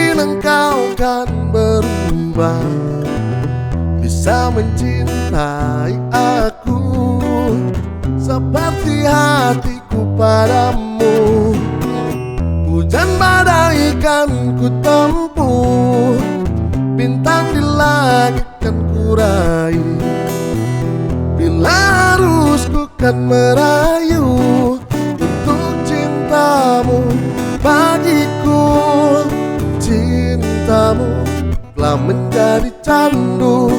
mungkin engkau kan berubah, bisa mencintai aku seperti hatiku padamu. Hujan badai kan ku tempuh, bintang di langit kan ku raih. Bila harus ku kan merayu untuk cintamu bagiku. Cintamu telah menjadi candu,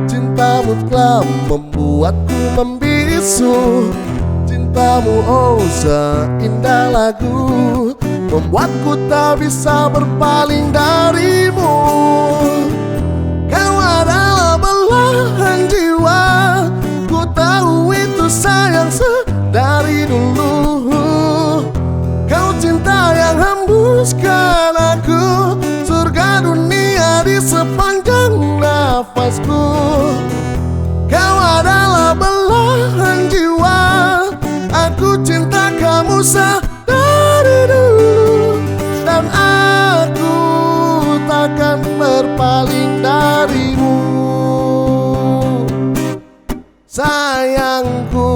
cintamu telah membuatku membisu. Cintamu oh seindah lagu, membuatku tak bisa berpaling darimu. Kau adalah belahan jiwa, ku tahu itu sayang dari dulu. Kau cinta yang hembuskan aku, surga dunia di sepanjang nafasku. Kau adalah belahan jiwa, aku cinta kamu dari dulu, dan aku takkan berpaling darimu, sayangku.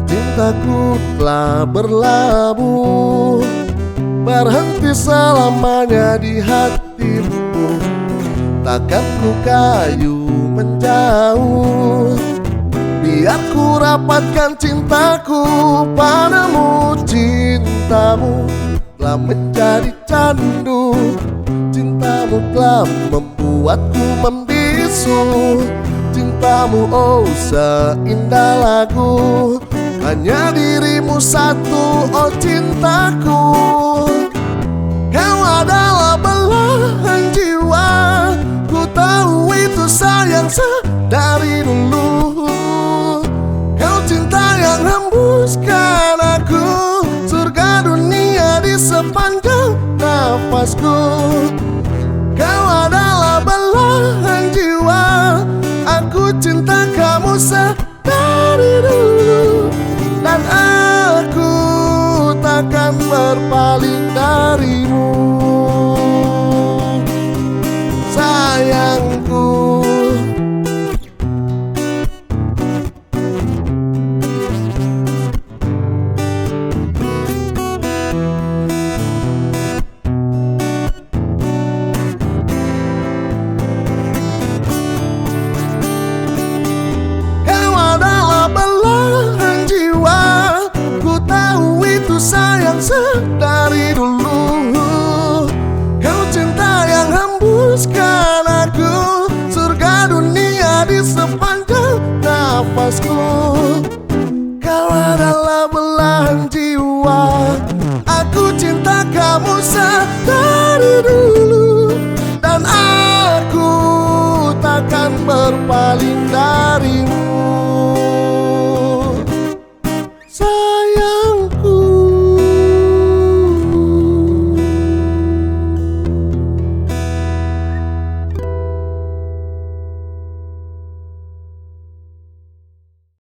Cintaku telah berlabuh, berhenti selamanya di hatimu. Takkan ku kayu menjauh, biar ku rapatkan cintaku padamu. Cintamu telah menjadi candu, cintamu telah membuatku membisu. Cintamu oh seindah lagu, hanya dirimu satu oh cintaku. Kau adalah belahan jiwa, ku tahu itu sayang dari dulu. Kau cinta yang hembuskan aku, surga dunia di sepanjang nafasku. Kau adalah belahan jiwa, aku cinta kamu dari dulu, dan aku takkan berpaling darimu, sayangku. Sayang dari dulu, kau cinta yang hembuskan aku, surga dunia di sepanjang nafasku.